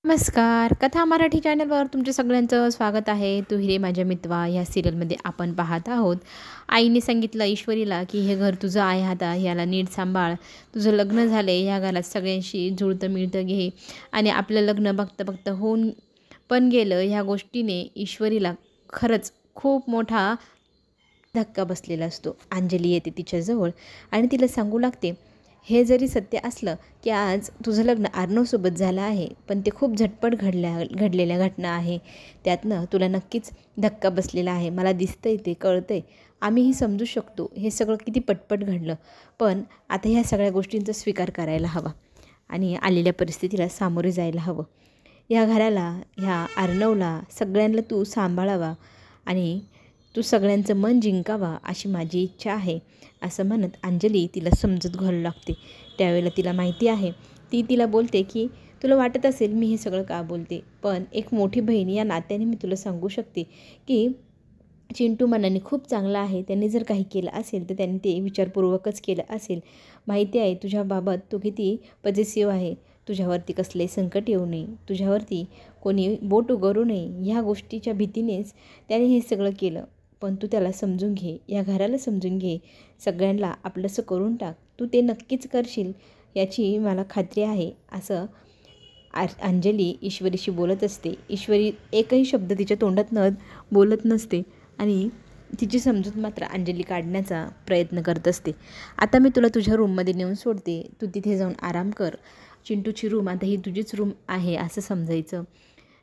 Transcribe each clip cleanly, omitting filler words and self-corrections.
नमस्कार. कथा मराठी चॅनलवर तुमच्या सगळ्यांचं स्वागत आहे. तू हिरे माझ्या मितवा ह्या सिरियलमध्ये आपण पाहत आहोत. आईने सांगितलं ईश्वरीला की हे घर तुझं आहे, आता याला नीट सांभाळ. तुझं लग्न झाले, ह्या घरात सगळ्यांशी जुळतं मिळतं घे. आणि आपलं लग्न बघता बघता होऊन पण गेलं. ह्या गोष्टीने ईश्वरीला खरंच खूप मोठा धक्का बसलेला असतो. अंजली येते तिच्याजवळ आणि तिला सांगू लागते, हे जरी सत्य असलं की आज तुझं लग्न अर्णवसोबत झालं आहे, पण ते खूप झटपट घडलेल्या घटना आहे. त्यातनं तुला नक्कीच धक्का बसलेला आहे. मला दिसतंय, ते कळतंय. आम्हीही समजू शकतो हे सगळं किती पटपट घडलं. पण आता ह्या सगळ्या गोष्टींचा स्वीकार करायला हवा आणि आलेल्या परिस्थितीला सामोरे जायला हवं. ह्या घराला, ह्या अर्णवला, सगळ्यांना तू सांभाळावा आणि तू सगळ्यांचं मन जिंकावा अशी माझी इच्छा आहे, असं म्हणत अंजली तिला समजूत घालू लागते. त्यावेळेला तिला माहिती आहे, ती तिला बोलते की तुला वाटत असेल मी हे सगळं का बोलते, पण एक मोठी बहीण या नात्याने मी तुला सांगू शकते की चिंटू मनाने खूप चांगला आहे. त्यांनी जर काही केलं असेल तर त्यांनी ते विचारपूर्वकच केलं असेल. माहिती आहे तुझ्याबाबत तो किती पॉझिटिव्ह आहे. तुझ्यावरती कसले संकट येऊ नये, तुझ्यावरती कोणी बोट उगारू नये, ह्या गोष्टीच्या भीतीनेच त्याने हे सगळं केलं. पण तू त्याला समजून घे, या घराला समजून घे, सगळ्यांना आपलंसं करून टाक. तू ते नक्कीच करशील याची मला खात्री आहे, असं अंजली ईश्वरीशी बोलत असते. ईश्वरी एकही शब्द तिच्या तोंडात बोलत नसते आणि तिची समजूत मात्र अंजली काढण्याचा प्रयत्न करत असते. आता मी तुला तुझ्या रूममध्ये नेऊन सोडते, तू तिथे जाऊन आराम कर. चिंटूची रूम आता ही तुझीच रूम आहे असं समजायचं.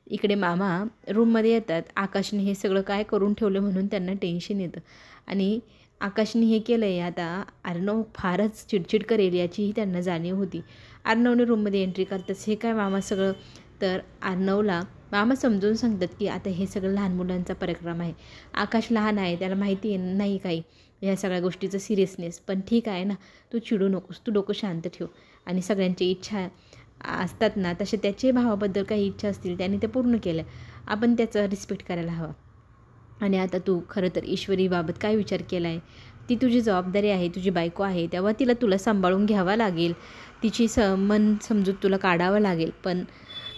इकडे मामा रूममध्ये येतात. आकाशने हे सगळं काय करून ठेवलं म्हणून त्यांना टेन्शन येतं आणि आकाशने हे केलं आहे. आता अर्णव फारच चिडचिड करेल याचीही त्यांना जाणीव होती. अर्णवने रूममध्ये एंट्री करताच हे काय मामा सगळं, तर अर्णवला मामा समजून सांगतात की आता हे सगळं लहान मुलांचा पराक्रम आहे. आकाश लहान आहे, त्याला माहिती आहे नाही काही ह्या सगळ्या गोष्टीचं सिरियसनेस. पण ठीक आहे ना, तू चिडू नकोस, तू डोकं शांत ठेव. आणि सगळ्यांची इच्छा असतात ना, तसे त्याचे भावाबद्दल काही इच्छा असतील त्यांनी ते पूर्ण केल्या. आपण त्याचं रिस्पेक्ट करायला हवा. आणि आता तू खरं तर ईश्वरीबाबत काय विचार केला आहे? ती तुझी जबाबदारी आहे, तुझी बायको आहे, तेव्हा तुला सांभाळून घ्यावा लागेल. तिची मन समजूत तुला काढावं लागेल. पण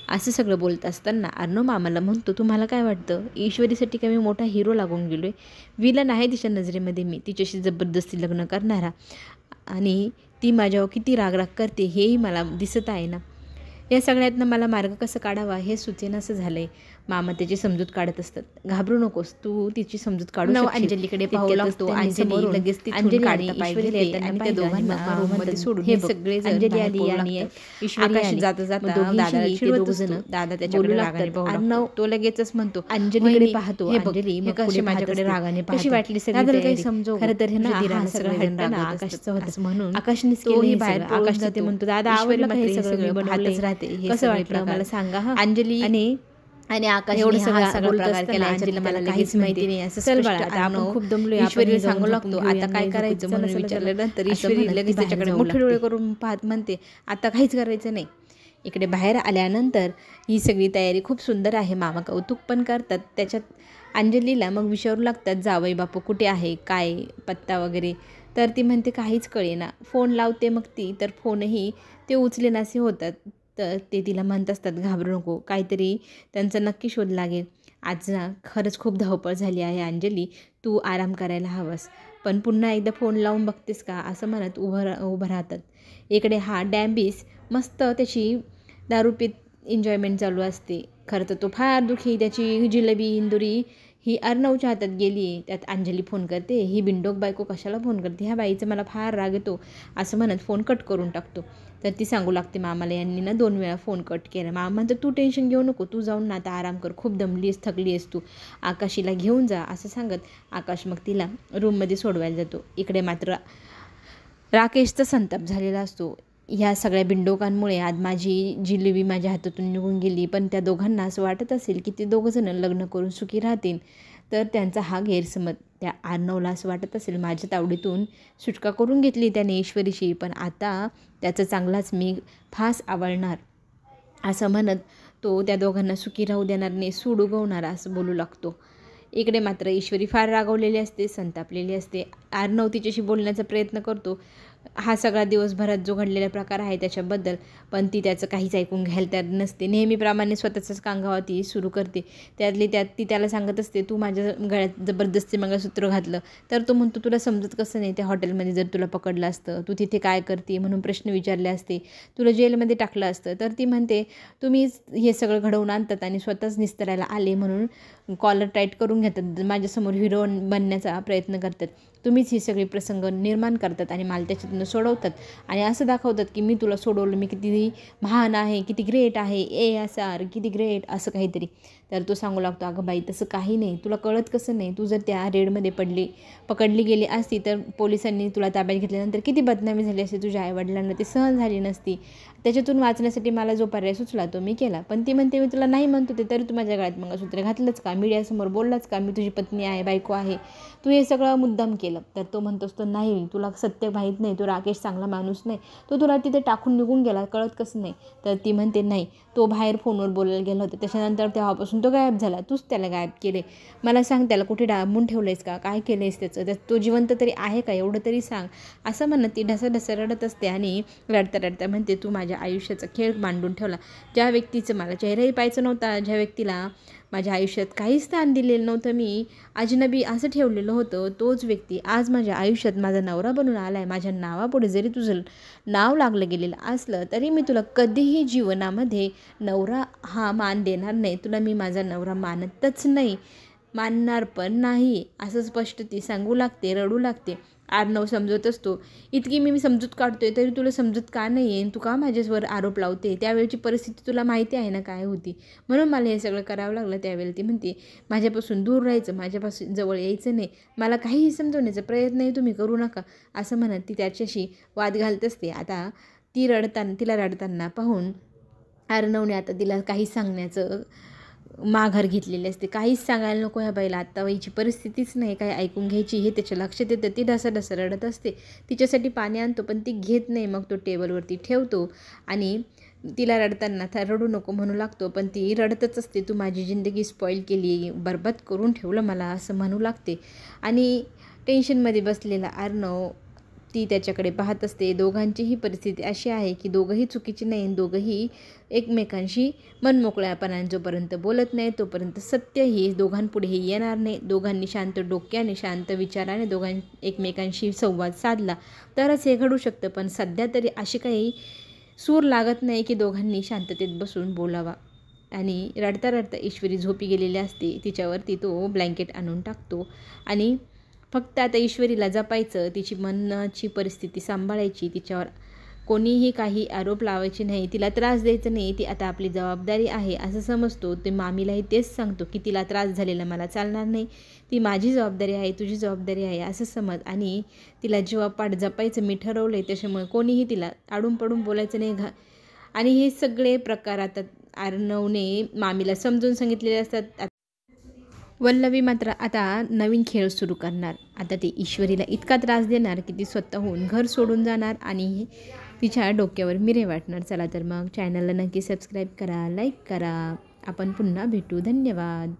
असं सगळं बोलत असताना अर्णव मामाला म्हणतो, तुम्हाला काय वाटतं ईश्वरीसाठी काय मी मोठा हिरो लागून गेलो आहे? विलन आहे तिच्या नजरेमध्ये मी, तिच्याशी जबरदस्ती लग्न करणारा. आणि ती माझ्यावर किती रागराग करते हेही मला दिसत आहे ना. या सगळ्यातनं मला मार्ग कसं काढावा हे सुचेनासं झालं आहे. मामा त्याची समजूत काढत असतात. घाबरू नकोस, तू तिची समजूत काढू शकशील. अंजलीकडे पाहू लागतो. अंजली लगेच अंजली आणि ईश्वरी आणि त्या दोघांना रूममध्ये सोडून हे सगळे अंजली आली आणि ईश्वरी जाता जाता दादा त्याच्याकडे रागाने पाहू लागतो. तो लगेचच म्हणतो, अंजलीकडे पाहतो. अंजली मग कशी माझ्याकडे रागाने कशी वाटली सगळी काही समजू. खरं तर हे ना सगळं आकाशचं होतं म्हणून आकाशनेच केलं बाहेर. आकाश ते म्हणतो, दादा आवडलं काही सगळं बनवलंच राहते. कसं वाटलं मला सांगा. हा अंजली आणि आकाश एवढं सगळं प्रकार केला. अंजलीला मला काहीच माहिती नाही असं. चल बाळा, आता आपण खूप दमलोय, ईश्वरीला सांगू लागतो आता काय करायचं म्हणून विचारल्यानंतर ईश्वरी लगेच त्याच्याकडे मोठे डोळे करून पाहत म्हणते, आता काहीच करायचं नाही. इकडे बाहेर आल्यानंतर ही सगळी तयारी खूप सुंदर आहे. मामा कौतुक पण करतात. त्याच्यात अंजलीला मग विचारू लागतात, जावई बापू कुठे आहे, काय पत्ता वगैरे. तर ती म्हणते काहीच कळेना. फोन लावते मग ती, तर फोनही ते उचलेनासे होतात. तर ते तिला म्हणत असतात, घाबरू नको, काहीतरी त्यांचा नक्की शोध लागेल. आज ना खरंच खूप धावपळ झाली आहे अंजली, तू आराम करायला हवंस. पण पुन्हा एकदा फोन लावून बघतेस का, असं म्हणत उभं राहतात. इकडे हा डॅम्बिस मस्त त्याची दारू पीत एन्जॉयमेंट चालू असते. खरं तर तो फार दुःखी, त्याची जिलेबी इंदुरी ही अर्णवच्या हातात गेली. त्यात अंजली फोन करते, ही बिंडोक बायको कशाला फोन करते, ह्या बाईचा मला फार राग येतो, असं म्हणत फोन कट करून टाकतो. तर ती सांगू लागते मामाला, यांनी ना 2 वेळा फोन कट केला. मामा म्हणतं, तू टेन्शन घेऊ नको, तू जाऊन ना आता आराम कर, खूप दमलीस थकली आहेस तू, आकाशीला घेऊन जा, असं सांगत आकाश मग तिला रूममध्ये सोडवायला जातो. इकडे मात्र राकेशचा संताप झालेला असतो. ह्या सगळ्या बिंडोकांमुळे आज माझी जिलेबी माझ्या हातातून निघून गेली. पण त्या दोघांना असं वाटत असेल की ते दोघंजणं लग्न करून सुखी राहतील. तर त्यांचा हा गैरसमज. त्या अर्णवला असं वाटत असेल माझ्या तावडीतून सुटका करून घेतली त्याने ईश्वरीशी, पण आता त्याचा चांगलाच मी फास आवळणार, असं म्हणत तो त्या दोघांना सुखी राहू देणार नाही, सूड उगवणार असं बोलू लागतो. इकडे मात्र ईश्वरी फार रागवलेली असते, संतापलेली असते. अर्णव तिच्याशी बोलण्याचा प्रयत्न करतो. हा सगळा दिवसभरात जो घडलेला प्रकार आहे त्याच्याबद्दल, पण ती त्याचं काहीच ऐकून घ्यायला तयार नसते. नेहमीप्रमाणे स्वतःचंच कांगावा ती सुरू करते. त्यातली त्यात ती त्याला सांगत असते, तू माझ्या गळ्यात जबरदस्ती मंगळसूत्र घातलं. तर तो म्हणतो, तुला समजत कसं नाही, त्या हॉटेलमध्ये जर तुला पकडलं असतं, तू तिथे काय करते म्हणून प्रश्न विचारले असते, तुला जेलमध्ये टाकलं असतं. तर ती म्हणते, तुम्हीच हे सगळं घडवून आणतात आणि स्वतःच निस्तरायला आले म्हणून कॉलर टाईट करून घेतात, माझ्यासमोर हिरो बनण्याचा प्रयत्न करतात. तुम्हीच ही सगळी प्रसंग निर्माण करतात आणि मला त्याच्यातून सोडवतात आणि असं दाखवतात की मी तुला सोडवलं, मी किती महान आहे, किती ग्रेट आहे, ASR किती ग्रेट असं काहीतरी. तर तो सांगू लागतो, अगं बाई तसं काही नाही, तुला कळत कसं नाही, तू जर त्या रेडमध्ये पकडली गेली असती तर पोलिसांनी तुला ताब्यात घेतल्यानंतर किती बदनामी झाली असती, तुझ्या आईवडिलांना ती सहन झाली नसती. त्याच्यातून वाचण्यासाठी मला जो पर्याय सुचला तो मी केला. पण ती म्हणते, मी तुला नाही म्हणतो ते तरी तू माझ्या गळ्यात मंगळसूत्र घातलंच का, मीडियासमोर बोललाच का, मी तुझी पत्नी आहे, बायको आहे, तू हे सगळं मुद्दाम केलं. तर तो म्हणतो असतो, नाही तुला सत्य माहीत नाही, तो राकेश चांगला माणूस नाही, तो तुला तिथे टाकून निघून गेला, कळत कसं नाही. तर ती म्हणते, नाही तो बाहेर फोनवर बोलायला गेला होता, त्याच्यानंतर तेव्हापासून तो गायब झाला, तूच त्याला गायब केले. मला सांग, त्याला कुठे डांबून ठेवलं आहेस का, काय केलं आहेस त्याचं, तो जिवंत तरी आहे का, एवढं तरी सांग. असं म्हणत ती ढसढस रडत असते आणि रडता रडता म्हणते, तू माझ्या आयुष्याचा खेळ मांडून ठेवला. ज्या व्यक्तीचं मला चेहराही पाहायचं नव्हता, ज्या व्यक्तीला माझ्या आयुष्यात काहीच स्थान दिलेलं नव्हतं, मी अजनबी असं ठेवलेलं होतं, तोच व्यक्ती आज माझ्या आयुष्यात माझा नवरा बनून आला आहे. माझ्या नावापुढे जरी तुझं नाव लागलं गेलेलं असलं तरी मी तुला कधीही जीवनामध्ये नवरा हा मान देणार नाही, तुला मी माझा नवरा मानतच नाही, मानणार पण नाही, असं स्पष्ट ती सांगू लागते, रडू लागते. आर्नव समजत असतो, इतकी मी समजूत काढतोय तरी तुला समजत का नाही आहे, तू का माझ्यावर आरोप लावते, त्यावेळची परिस्थिती तुला माहिती आहे ना काय होती, म्हणून मला हे सगळं करावं लागलं. त्यावेळेला ती म्हणते, माझ्यापासून दूर राहायचं, माझ्यापासून जवळ यायचं नाही, मला काहीही समजवण्याचा प्रयत्नही तुम्ही करू नका, असं म्हणत ती त्याच्याशी वाद घालत असते. आता तिला रडताना पाहून अर्णवने आता तिला काही सांगण्याचं माघार घेतलेली असते. काहीच सांगायला नको ह्या बाईला, आत्ता बाईची परिस्थितीच नाही काय ऐकून घ्यायची, हे त्याच्या लक्षात येतं. ती ढसाढसा रडत असते, तिच्यासाठी पाणी आणतो पण ती घेत नाही. मग तो टेबलवरती ठेवतो आणि तिला रडताना रडू नको म्हणू लागतो, पण ती रडतच असते. तू माझी जिंदगी स्पॉईल केली, बरबाद करून ठेवलं मला, असं म्हणू लागते. आणि टेन्शनमध्ये बसलेला अर्णव ती त्याच्याकडे पाहत असते. दोघांचीही परिस्थिती अशी आहे की दोघंही चुकीची नाही, दोघंही एकमेकांशी मनमोकळ्यापणाने जोपर्यंत बोलत नाही तोपर्यंत सत्य ही दोघांपुढेही येणार नाही. दोघांनी शांत डोक्याने, शांत विचाराने एकमेकांशी संवाद साधला तरच हे घडू शकतं. पण सध्या तरी अशी काही सूर लागत नाही की दोघांनी शांततेत बसून बोलावा. आणि रडता रडता ईश्वरी झोपी गेलेली असते, तिच्यावरती तो ब्लँकेट आणून टाकतो आणि फक्त आता ईश्वरीला जपायचं, तिची मनाची परिस्थिती सांभाळायची, तिच्यावर कोणीही काही आरोप लावायचे नाही, तिला त्रास द्यायचा नाही, ती आता आपली जबाबदारी आहे असं समजतो. ते मामीलाही तेच सांगतो की तिला त्रास झालेला मला चालणार नाही, ती माझी जबाबदारी आहे, तुझी जबाबदारी आहे असं समज. आणि तिला जीवापाड जपायचं मी ठरवलं आहे, त्याच्यामुळे कोणीही तिला आडून पडून बोलायचं नाही. आणि हे सगळे प्रकार आता अर्णवने मामीला समजून सांगितलेले असतात. वल्लवी मात्र आता नवीन खेळ सुरू करणार. आता ती ईश्वरीला इतका त्रास देणार की ती स्वतःहून घर सोडून जाणार आणि तिच्या डोक्यावर मिरे वाटणार. चला तर मग चॅनलला नक्की सबस्क्राईब करा, लाईक करा. आपण पुन्हा भेटू. धन्यवाद.